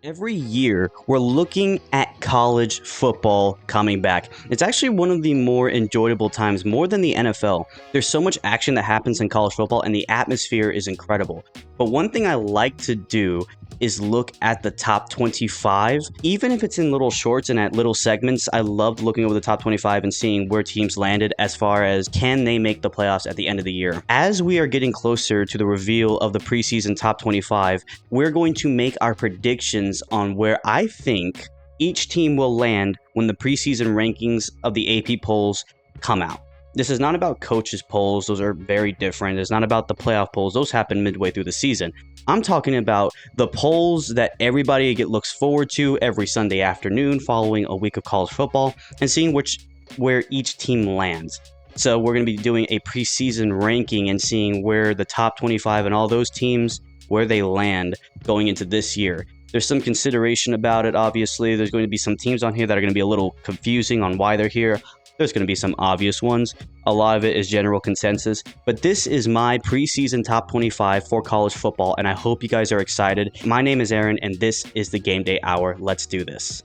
Every year, we're looking at college football coming back. It's actually one of the more enjoyable times, more than the NFL. There's so much action that happens in college football, and the atmosphere is incredible. But one thing I like to do is look at the top 25, even if it's in little shorts and at little segments. I loved looking over the top 25 and seeing where teams landed as far as can they make the playoffs at the end of the year. As we are getting closer to the reveal of the preseason top 25, we're going to make our predictions on where I think each team will land when the preseason rankings of the AP polls come out. This is not about coaches' polls. Those are very different. It's not about the playoff polls. Those happen midway through the season. I'm talking about the polls that everybody looks forward to every Sunday afternoon following a week of college football and seeing where each team lands. So we're going to be doing a preseason ranking and seeing where the top 25 and all those teams, where they land going into this year. There's some consideration about it, obviously. There's going to be some teams on here that are going to be a little confusing on why they're here. There's going to be some obvious ones. A lot of it is general consensus. But this is my preseason top 25 for college football, and I hope you guys are excited. My name is Aaron, and this is the Game Day Hour. Let's do this.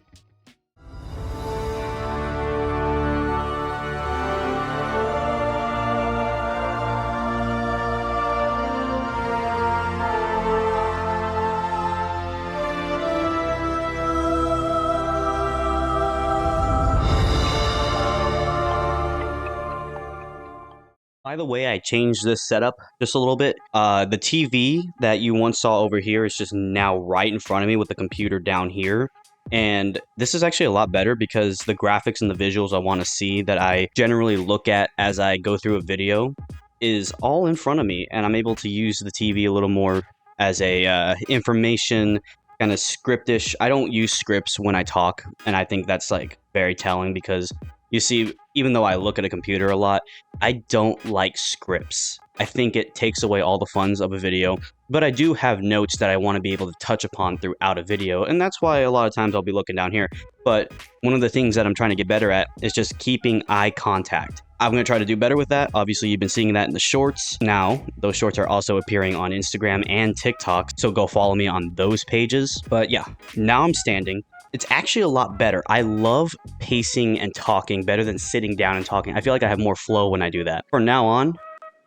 By the way, I changed this setup just a little bit. The TV that you once saw over here is just now right in front of me with the computer down here. And this is actually a lot better because the graphics and the visuals I want to see that I generally look at as I go through a video is all in front of me. And I'm able to use the TV a little more as a information kind of scriptish. I don't use scripts when I talk. And I think that's like very telling because you see, even though I look at a computer a lot, I don't like scripts. I think it takes away all the funs of a video, but I do have notes that I want to be able to touch upon throughout a video, and that's why a lot of times I'll be looking down here. But one of the things that I'm trying to get better at is just keeping eye contact. I'm going to try to do better with that. Obviously, you've been seeing that in the shorts. Now, those shorts are also appearing on Instagram and TikTok, so go follow me on those pages. But yeah, now I'm standing. It's actually a lot better. I love pacing and talking better than sitting down and talking. I feel like I have more flow when I do that. From now on,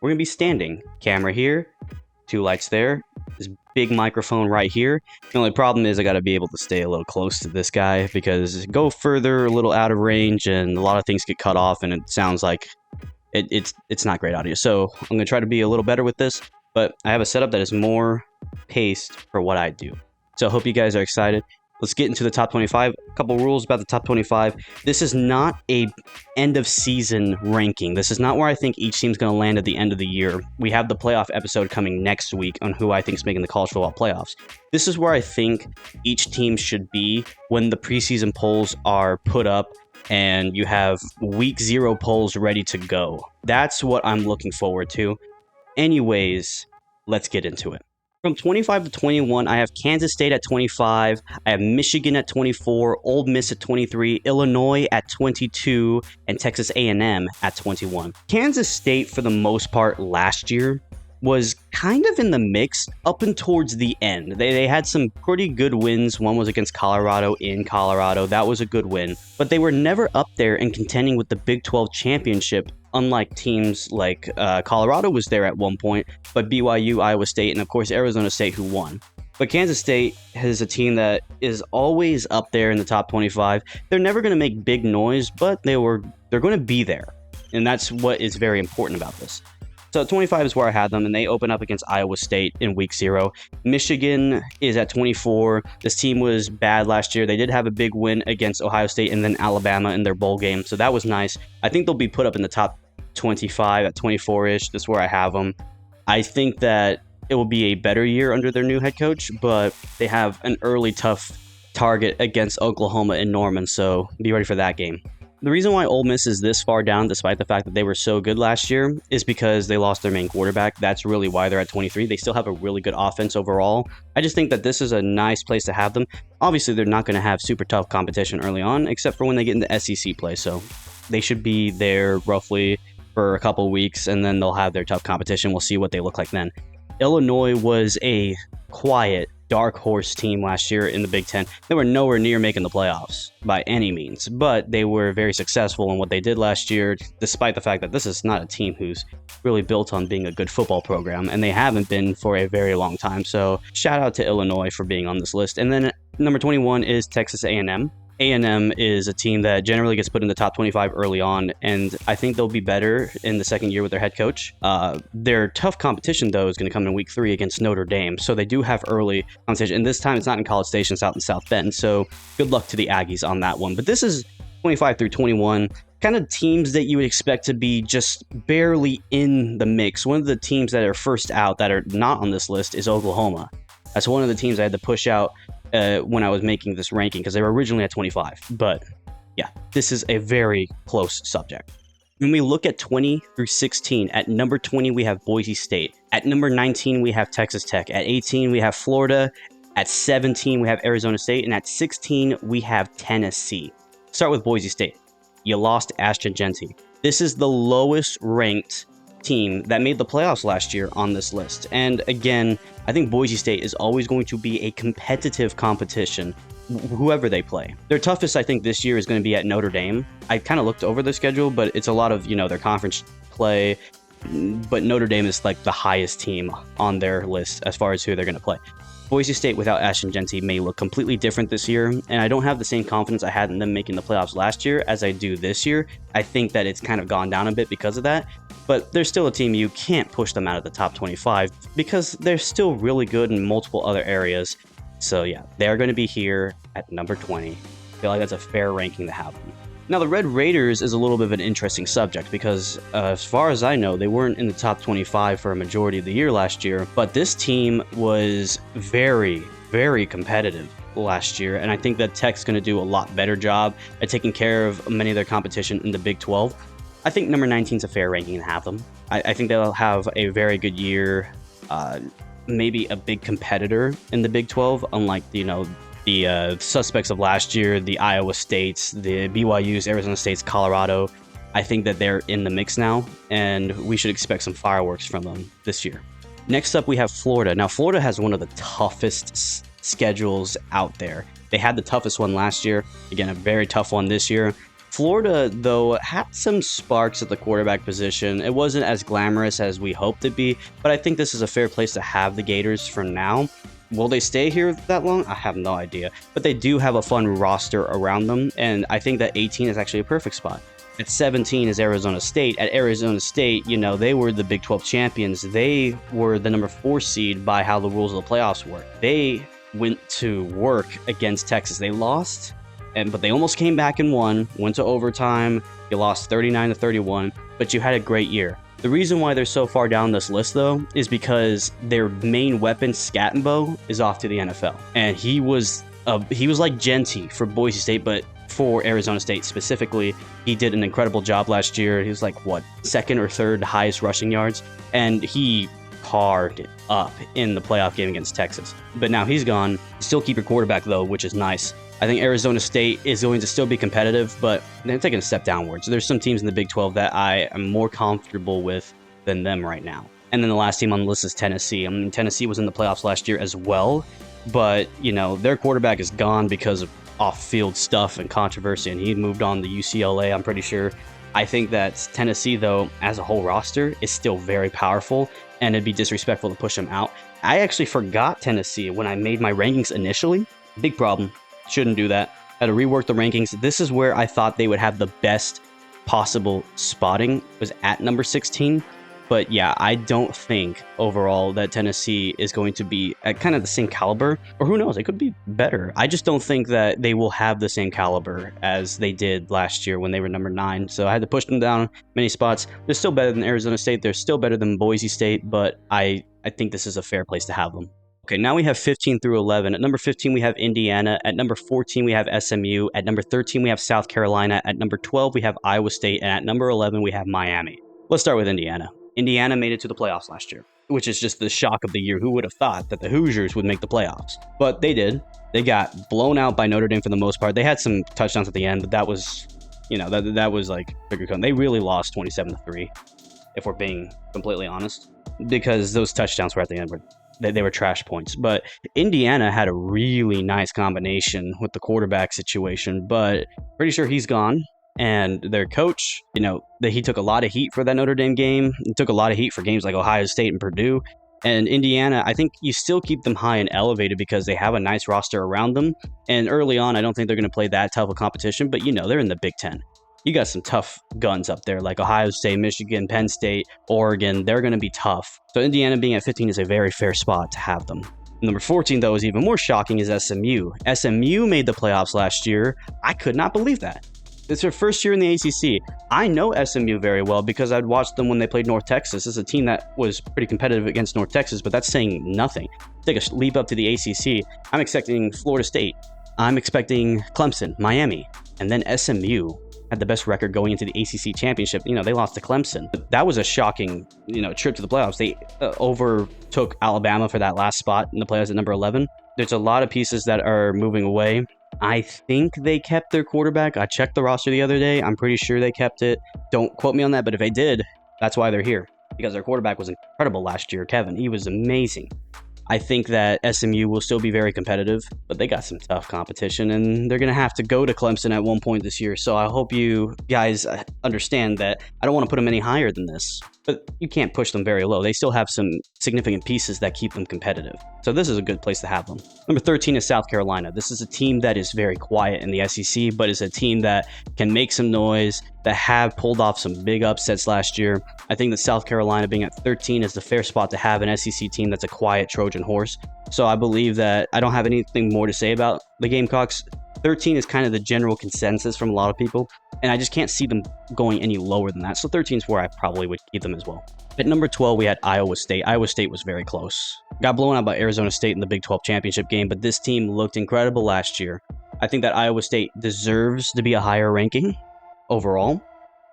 we're going to be standing. Camera here, 2 lights there, this big microphone right here. The only problem is I got to be able to stay a little close to this guy because go further, a little out of range, and a lot of things get cut off, and it sounds like it's not great audio. So I'm going to try to be a little better with this, but I have a setup that is more paced for what I do. So I hope you guys are excited. Let's get into the top 25. A couple rules about the top 25. This is not a end of season ranking. This is not where I think each team's going to land at the end of the year. We have the playoff episode coming next week on who I think is making the college football playoffs. This is where I think each team should be when the preseason polls are put up and you have week 0 polls ready to go. That's what I'm looking forward to. Anyways, let's get into it. From 25 to 21, I have Kansas State at 25, I have Michigan at 24, Ole Miss at 23, Illinois at 22, and Texas A&M at 21. Kansas State, for the most part last year, was kind of in the mix up and towards the end. They had some pretty good wins. One was against Colorado in Colorado. That was a good win. But they were never up there and contending with the Big 12 championship, unlike teams like Colorado was there at one point, but BYU, Iowa State, and of course Arizona State who won. But Kansas State is a team that is always up there in the top 25. They're never going to make big noise, but they're going to be there. And that's what is very important about this. So 25 is where I had them, and they open up against Iowa State in week 0. Michigan is at 24. This team was bad last year. They did have a big win against Ohio State and then Alabama in their bowl game, so that was nice. I think they'll be put up in the top 25 at 24-ish. That's where I have them. I think that it will be a better year under their new head coach, but they have an early tough target against Oklahoma in Norman, so be ready for that game. The reason why Ole Miss is this far down, despite the fact that they were so good last year, is because they lost their main quarterback. That's really why they're at 23. They still have a really good offense overall. I just think that this is a nice place to have them. Obviously, they're not going to have super tough competition early on, except for when they get into SEC play. So they should be there roughly for a couple weeks, and then they'll have their tough competition. We'll see what they look like then. Illinois was a quiet dark horse team last year in the Big Ten. They were nowhere near making the playoffs by any means, but they were very successful in what they did last year, despite the fact that this is not a team who's really built on being a good football program, and they haven't been for a very long time. So shout out to Illinois for being on this list. And then number 21 is Texas A&M. A&M is a team that generally gets put in the top 25 early on, and I think they'll be better in the second year with their head coach. Their tough competition, though, is going to come in week 3 against Notre Dame, so they do have early competition, and this time it's not in College Station, it's out in South Bend, so good luck to the Aggies on that one. But this is 25 through 21, kind of teams that you would expect to be just barely in the mix. One of the teams that are first out that are not on this list is Oklahoma. That's one of the teams I had to push out when I was making this ranking, because they were originally at 25. But yeah, this is a very close subject. When we look at 20 through 16, at number 20, we have Boise State. At number 19, we have Texas Tech. At 18, we have Florida. At 17, we have Arizona State. And at 16, we have Tennessee. Start with Boise State. You lost Ashton Jeanty. This is the lowest ranked team that made the playoffs last year on this list. And again, I think Boise State is always going to be a competitive competition, whoever they play. Their toughest, I think, this year is going to be at Notre Dame. I kind of looked over the schedule, but it's a lot of, their conference play. But Notre Dame is like the highest team on their list as far as who they're going to play. Boise State without Ashton Jeanty may look completely different this year, and I don't have the same confidence I had in them making the playoffs last year as I do this year. I think that it's kind of gone down a bit because of that, but they're still a team you can't push them out of the top 25 because they're still really good in multiple other areas. So yeah, they're going to be here at number 20. I feel like that's a fair ranking to have them. Now, the Red Raiders is a little bit of an interesting subject because, as far as I know, they weren't in the top 25 for a majority of the year last year, but this team was very, very competitive last year, and I think that Tech's going to do a lot better job at taking care of many of their competition in the Big 12. I think number 19 is a fair ranking to have them. I think they'll have a very good year, maybe a big competitor in the Big 12, unlike, the suspects of last year, the Iowa States, the BYUs, Arizona States, Colorado. I think that they're in the mix now, and we should expect some fireworks from them this year. Next up, we have Florida. Now, Florida has one of the toughest schedules out there. They had the toughest one last year. Again, a very tough one this year. Florida, though, had some sparks at the quarterback position. It wasn't as glamorous as we hoped it'd be, but I think this is a fair place to have the Gators for now. Will they stay here that long? I have no idea. But they do have a fun roster around them, and I think that 18 is actually a perfect spot. At 17 is Arizona State. At Arizona State, they were the Big 12 champions. They were the number 4 seed by how the rules of the playoffs work. They went to work against Texas. They lost, but they almost came back and won, went to overtime. You lost 39-31, but you had a great year. The reason why they're so far down this list, though, is because their main weapon, Scattenbow, is off to the NFL. And he was like Jeanty for Boise State, but for Arizona State specifically. He did an incredible job last year. He was like, second or third highest rushing yards? And he carved it up in the playoff game against Texas. But now he's gone. Still keep your quarterback, though, which is nice. I think Arizona State is going to still be competitive, but they're taking a step downwards. There's some teams in the Big 12 that I am more comfortable with than them right now. And then the last team on the list is Tennessee. I mean, Tennessee was in the playoffs last year as well, but, their quarterback is gone because of off-field stuff and controversy, and he moved on to UCLA, I'm pretty sure. I think that Tennessee, though, as a whole roster, is still very powerful, and it'd be disrespectful to push them out. I actually forgot Tennessee when I made my rankings initially. Big problem. Shouldn't do that. Had to rework the rankings. This is where I thought they would have the best possible spotting, was at number 16. But yeah, I don't think overall that Tennessee is going to be at kind of the same caliber, or who knows, it could be better. I just don't think that they will have the same caliber as they did last year when they were number 9. So I had to push them down many spots. They're still better than Arizona State. They're still better than Boise State, but I think this is a fair place to have them. Okay, now we have 15 through 11. At number 15, we have Indiana. At number 14, we have SMU. At number 13, we have South Carolina. At number 12, we have Iowa State. And at number 11, we have Miami. Let's start with Indiana. Indiana made it to the playoffs last year, which is just the shock of the year. Who would have thought that the Hoosiers would make the playoffs? But they did. They got blown out by Notre Dame for the most part. They had some touchdowns at the end, but that was, that was like bigger. They really lost 27-3, if we're being completely honest, because those touchdowns were at the end were they were trash points. But Indiana had a really nice combination with the quarterback situation, but pretty sure he's gone. And their coach, he took a lot of heat for that Notre Dame game. He took a lot of heat for games like Ohio State and Purdue. And Indiana, I think you still keep them high and elevated because they have a nice roster around them. And early on, I don't think they're going to play that tough of competition, but they're in the Big Ten. You got some tough guns up there like Ohio State, Michigan, Penn State, Oregon. They're going to be tough. So Indiana being at 15 is a very fair spot to have them. Number 14, though, is even more shocking is SMU. SMU made the playoffs last year. I could not believe that. It's their first year in the ACC. I know SMU very well because I'd watched them when they played North Texas. This is a team that was pretty competitive against North Texas, but that's saying nothing. Take a leap up to the ACC. I'm expecting Florida State. I'm expecting Clemson, Miami, and then SMU had the best record going into the ACC championship. They lost to Clemson. But that was a shocking, trip to the playoffs. They overtook Alabama for that last spot in the playoffs at number 11. There's a lot of pieces that are moving away. I think they kept their quarterback. I checked the roster the other day. I'm pretty sure they kept it. Don't quote me on that, but if they did, that's why they're here. Because their quarterback was incredible last year, Kevin. He was amazing. I think that SMU will still be very competitive, but they got some tough competition, and they're going to have to go to Clemson at one point this year. So I hope you guys understand that I don't want to put them any higher than this, but you can't push them very low. They still have some significant pieces that keep them competitive. So this is a good place to have them. Number 13 is South Carolina. This is a team that is very quiet in the SEC, but is a team that can make some noise, that have pulled off some big upsets last year. I think that South Carolina being at 13 is the fair spot to have an SEC team that's a quiet Trojan horse. So I believe that I don't have anything more to say about the Gamecocks. 13 is kind of the general consensus from a lot of people, and I just can't see them going any lower than that. So 13 is where I probably would keep them as well. At number 12, we had Iowa State. Iowa State was very close. Got blown out by Arizona State in the Big 12 championship game, but this team looked incredible last year. I think that Iowa State deserves to be a higher ranking overall.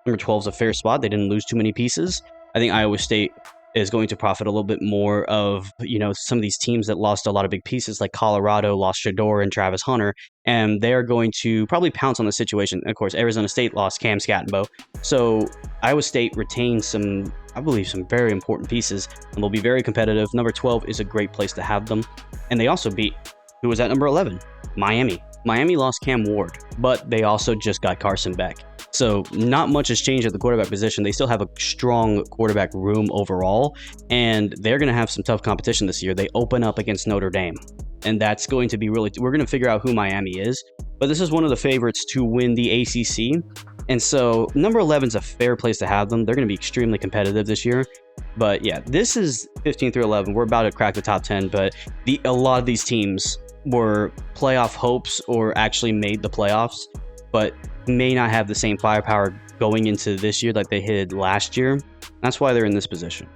Number 12 is a fair spot. They didn't lose too many pieces. I think Iowa State is going to profit a little bit more of, some of these teams that lost a lot of big pieces, like Colorado lost Shador and Travis Hunter, and they're going to probably pounce on the situation. Of course, Arizona State lost Cam Scattenbow. So Iowa State retains some very important pieces, and they'll be very competitive. Number 12 is a great place to have them. And they also beat, who was at number 11? Miami. Miami lost Cam Ward, but they also just got Carson Beck. So not much has changed at the quarterback position. They still have a strong quarterback room overall, and they're going to have some tough competition this year. They open up against Notre Dame, and that's going to be we're going to figure out who Miami is. But this is one of the favorites to win the ACC, and so number 11 is a fair place to have them. They're going to be extremely competitive this year. But yeah, this is 15 through 11. We're about to crack the top 10, but a lot of these teams were playoff hopes or actually made the playoffs, but may not have the same firepower going into this year like they had last year. That's why they're in this position.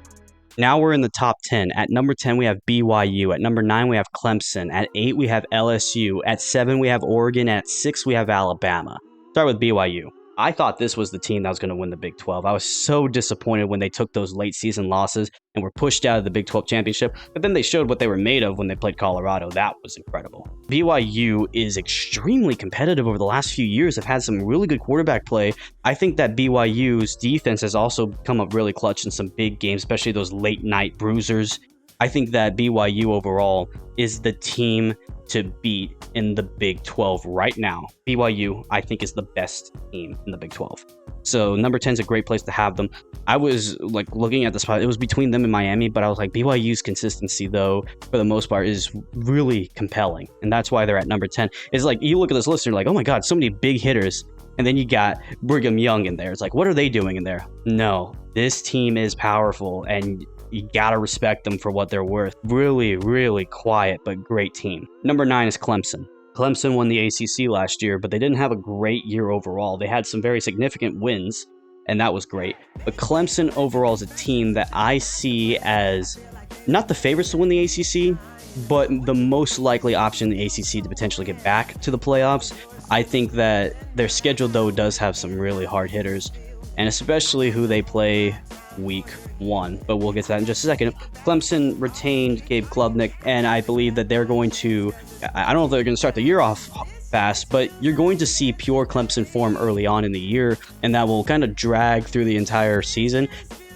Now we're in the top 10. At number 10, we have BYU. At number 9, we have Clemson. At 8, we have LSU. At 7, we have Oregon. At 6, we have Alabama. Start with BYU. I thought this was the team that was going to win the Big 12. I was so disappointed when they took those late season losses and were pushed out of the Big 12 championship, but then they showed what they were made of when they played Colorado. That was incredible. BYU is extremely competitive over the last few years. They've had some really good quarterback play. I think that BYU's defense has also come up really clutch in some big games, especially those late night bruisers. I think that BYU overall is the team to beat in the Big 12 right now. BYU, I think, is the best team in the Big 12. So number 10 is a great place to have them. I was looking at the spot. It was between them and Miami, but I was like, BYU's consistency, though, for the most part, is really compelling. And that's why they're at number 10. It's like, you look at this list and you're like, oh my God, so many big hitters. And then you got Brigham Young in there. It's like, what are they doing in there? No, this team is powerful, and you gotta respect them for what they're worth. Really, really quiet, but great team. Number 9 is Clemson. Clemson won the ACC last year, but they didn't have a great year overall. They had some very significant wins, and that was great. But Clemson overall is a team that I see as not the favorites to win the ACC, but the most likely option in the ACC to potentially get back to the playoffs. I think that their schedule, though, does have some really hard hitters, and especially who they play week 1, but we'll get to that in just a second. Clemson retained Gabe Klubnik, and I believe that they're going to, I don't know if they're going to start the year off fast, but you're going to see pure Clemson form early on in the year, and that will kind of drag through the entire season.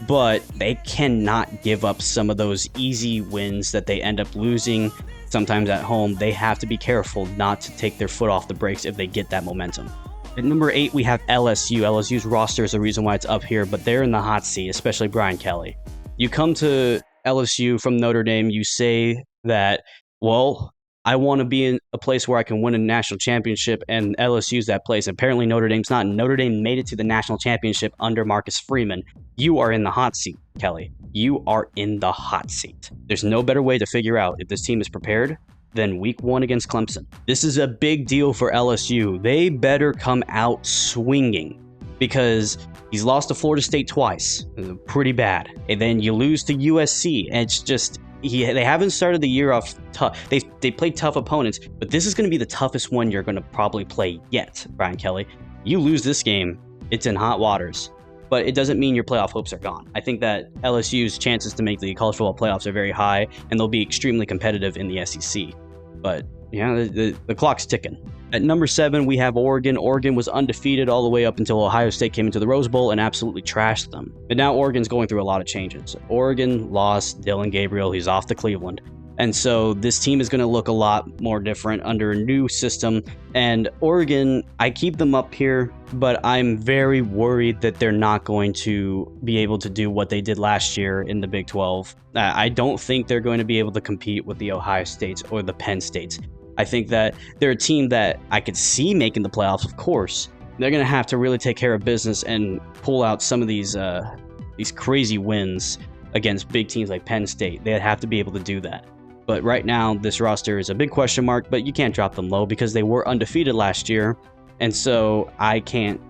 but they cannot give up some of those easy wins that they end up losing sometimes at home. They have to be careful not to take their foot off the brakes if they get that momentum. At number 8, we have LSU. LSU's roster is the reason why it's up here, but they're in the hot seat, especially Brian Kelly. You come to LSU from Notre Dame, you say that, well, I want to be in a place where I can win a national championship, and LSU's that place. Apparently, Notre Dame's not. Notre Dame made it to the national championship under Marcus Freeman. You are in the hot seat, Kelly. You are in the hot seat. There's no better way to figure out if this team is prepared than week 1 against Clemson. This is a big deal for LSU. They better come out swinging because he's lost to Florida State twice. Pretty bad. And then you lose to USC. And it's just, they haven't started the year off tough. They played tough opponents, but this is going to be the toughest one you're going to probably play yet, Brian Kelly. You lose this game, it's in hot waters. But it doesn't mean your playoff hopes are gone. I think that LSU's chances to make the college football playoffs are very high, and they'll be extremely competitive in the SEC. But yeah, the clock's ticking. At number 7, we have Oregon. Oregon was undefeated all the way up until Ohio State came into the Rose Bowl and absolutely trashed them. But now Oregon's going through a lot of changes. Oregon lost Dylan Gabriel. He's off to Cleveland. And so this team is going to look a lot more different under a new system. And Oregon, I keep them up here, but I'm very worried that they're not going to be able to do what they did last year in the Big 12. I don't think they're going to be able to compete with the Ohio States or the Penn States. I think that they're a team that I could see making the playoffs, of course. They're going to have to really take care of business and pull out some of these crazy wins against big teams like Penn State. They'd have to be able to do that. But right now, this roster is a big question mark, but you can't drop them low because they were undefeated last year. And so I can't,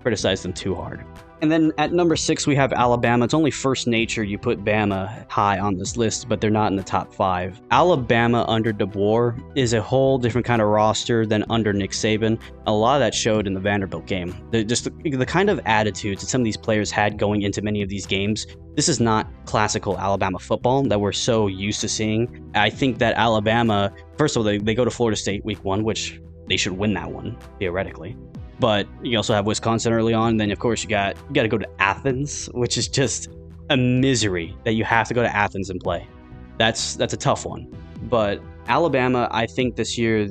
criticize them too hard. And then at number 6, we have Alabama. It's only first nature you put Bama high on this list, but they're not in the top 5. Alabama under DeBoer is a whole different kind of roster than under Nick Saban. A lot of that showed in the Vanderbilt game. The kind of attitudes that some of these players had going into many of these games. This is not classical Alabama football that we're so used to seeing. I think that Alabama, first of all, they go to Florida State week 1, which they should win that one, theoretically. But you also have Wisconsin early on. Then, of course, you got to go to Athens, which is just a misery that you have to go to Athens and play. That's a tough one. But Alabama, I think this year,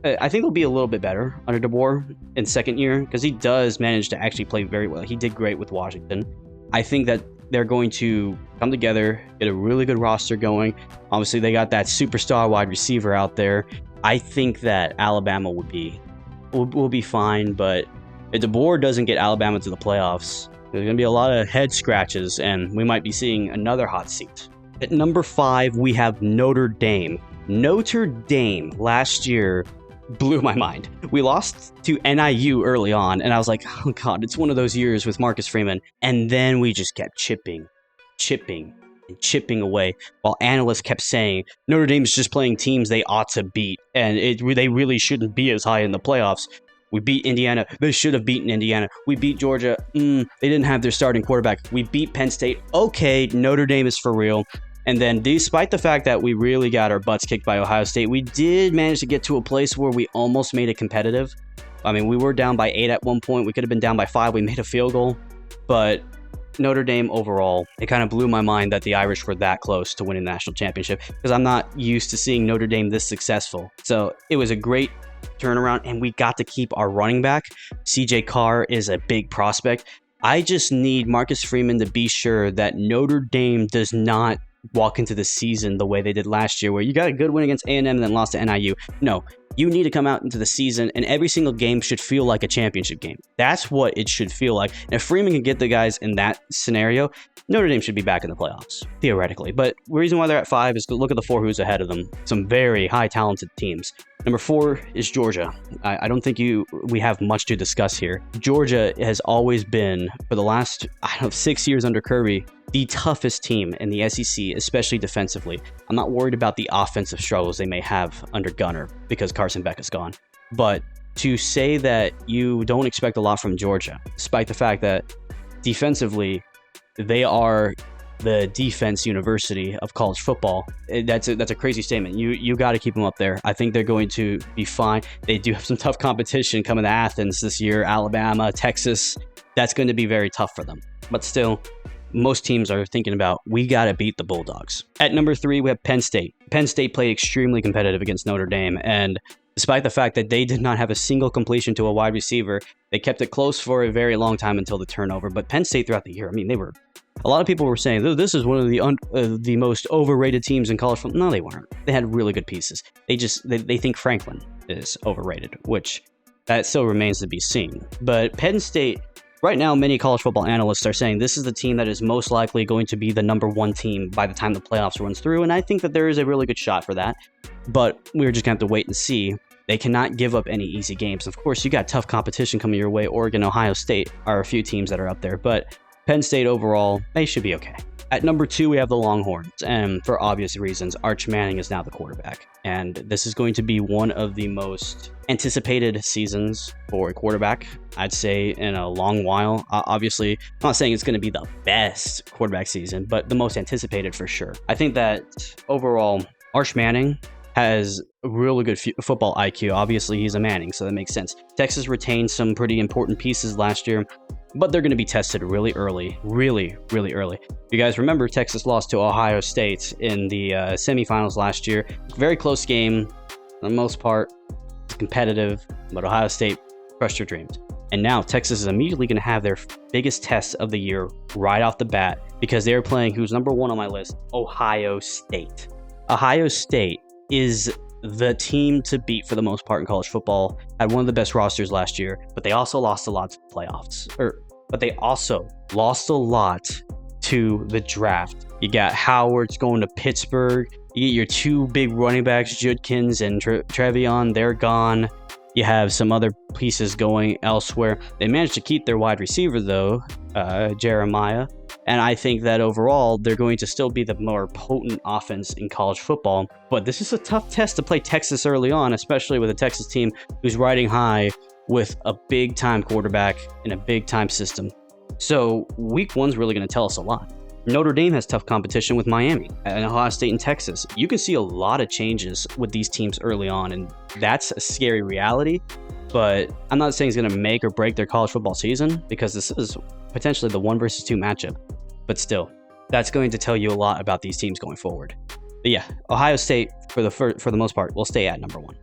I think they'll be a little bit better under DeBoer in second year because he does manage to actually play very well. He did great with Washington. I think that they're going to come together, get a really good roster going. Obviously, they got that superstar wide receiver out there. I think that Alabama will be fine, but if DeBoer doesn't get Alabama to the playoffs, there's going to be a lot of head scratches, and we might be seeing another hot seat. At number 5, we have Notre Dame. Notre Dame last year blew my mind. We lost to NIU early on, and I was like, oh God, it's one of those years with Marcus Freeman. And then we just kept chipping away, while analysts kept saying Notre Dame's just playing teams they ought to beat, and they really shouldn't be as high in the playoffs. We beat Indiana. They should have beaten Indiana. We beat Georgia. They didn't have their starting quarterback. We beat Penn State. Okay, Notre Dame is for real. And then despite the fact that we really got our butts kicked by Ohio State, we did manage to get to a place where we almost made it competitive. I mean, we were down by 8 at one point. We could have been down by 5. We made a field goal. But Notre Dame overall, it kind of blew my mind that the Irish were that close to winning the national championship because I'm not used to seeing Notre Dame this successful. So it was a great turnaround, and we got to keep our running back. CJ Carr is a big prospect. I just need Marcus Freeman to be sure that Notre Dame does not walk into the season the way they did last year, where you got a good win against A&M and then lost to NIU. No, you need to come out into the season, and every single game should feel like a championship game. That's what it should feel like. And if Freeman can get the guys in that scenario, Notre Dame should be back in the playoffs, theoretically. But the reason why they're at 5 is to look at the 4 who's ahead of them. Some very high talented teams. Number 4 is Georgia. I don't think we have much to discuss here. Georgia has always been, for the last 6 years under Kirby, the toughest team in the SEC, especially defensively. I'm not worried about the offensive struggles they may have under Gunner because Carson Beck is gone. But to say that you don't expect a lot from Georgia, despite the fact that defensively they are the defense university of college football, that's a crazy statement. You got to keep them up there. I think they're going to be fine. They do have some tough competition coming to Athens this year. Alabama, Texas, that's going to be very tough for them. But still, most teams are thinking about, we got to beat the Bulldogs. At number 3, we have Penn State. Penn State played extremely competitive against Notre Dame, and despite the fact that they did not have a single completion to a wide receiver, they kept it close for a very long time until the turnover. But Penn State throughout the year, I mean, a lot of people were saying, this is one of the most overrated teams in college football. No, they weren't. They had really good pieces. They think Franklin is overrated, which that still remains to be seen. But Penn State, right now, many college football analysts are saying this is the team that is most likely going to be the number 1 team by the time the playoffs runs through, and I think that there is a really good shot for that. But we're just going to have to wait and see. They cannot give up any easy games. Of course, you got tough competition coming your way. Oregon, Ohio State are a few teams that are up there, but Penn State overall, they should be okay. At number 2, we have the Longhorns, and for obvious reasons, Arch Manning is now the quarterback. And this is going to be one of the most anticipated seasons for a quarterback, I'd say, in a long while. Obviously, I'm not saying it's going to be the best quarterback season, but the most anticipated for sure. I think that overall, Arch Manning has a really good football IQ. Obviously, he's a Manning, so that makes sense. Texas retained some pretty important pieces last year, but they're going to be tested really early. Really early. You guys remember Texas lost to Ohio State in the semifinals last year. Very close game. For the most part, it's competitive, but Ohio State crushed your dreams. And now Texas is immediately going to have their biggest test of the year right off the bat because they're playing who's number 1 on my list, Ohio State. Ohio State is the team to beat for the most part in college football. Had one of the best rosters last year, but they also lost a lot to the playoffs. But they also lost a lot to the draft. You got Howard's going to Pittsburgh. You get your 2 big running backs, Judkins and Trevion. They're gone. You have some other pieces going elsewhere. They managed to keep their wide receiver, though, Jeremiah. And I think that overall, they're going to still be the more potent offense in college football. But this is a tough test to play Texas early on, especially with a Texas team who's riding high with a big-time quarterback in a big-time system. So week 1's really going to tell us a lot. Notre Dame has tough competition with Miami and Ohio State and Texas. You can see a lot of changes with these teams early on, and that's a scary reality. But I'm not saying it's going to make or break their college football season because this is potentially the 1 versus 2 matchup. But still, that's going to tell you a lot about these teams going forward. But yeah, Ohio State, for the most part, will stay at number 1.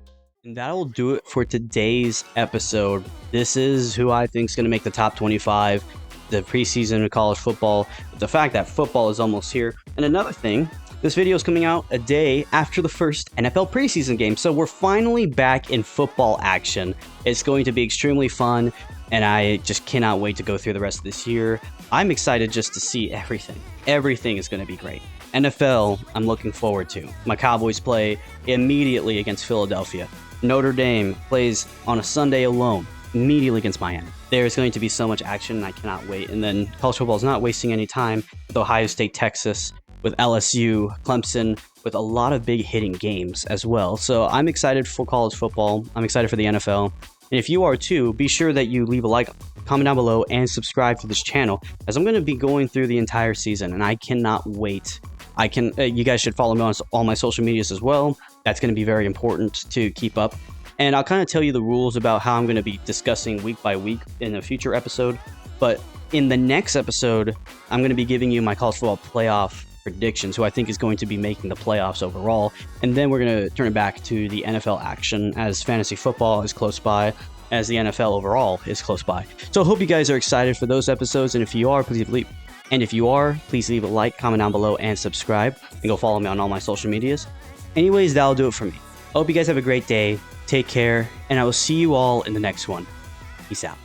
And that will do it for today's episode. This is who I think is going to make the top 25, the preseason of college football, the fact that football is almost here. And another thing, this video is coming out a day after the first NFL preseason game. So we're finally back in football action. It's going to be extremely fun, and I just cannot wait to go through the rest of this year. I'm excited just to see everything. Everything is going to be great. NFL, I'm looking forward to. My Cowboys play immediately against Philadelphia. Notre Dame plays on a Sunday alone, immediately against Miami. There's going to be so much action, and I cannot wait. And then college football is not wasting any time with Ohio State, Texas, with LSU, Clemson, with a lot of big hitting games as well. So I'm excited for college football. I'm excited for the NFL. And if you are too, be sure that you leave a like, comment down below, and subscribe to this channel, as I'm going to be going through the entire season, and I cannot wait. You guys should follow me on all my social medias as well. That's going to be very important to keep up. And I'll kind of tell you the rules about how I'm going to be discussing week by week in a future episode. But in the next episode, I'm going to be giving you my college football playoff predictions, who I think is going to be making the playoffs overall. And then we're going to turn it back to the NFL action, as fantasy football is close by, as the NFL overall is close by. So I hope you guys are excited for those episodes. And if you are, please leave a like, comment down below, and subscribe. And go follow me on all my social medias. Anyways, that'll do it for me. I hope you guys have a great day. Take care, and I will see you all in the next one. Peace out.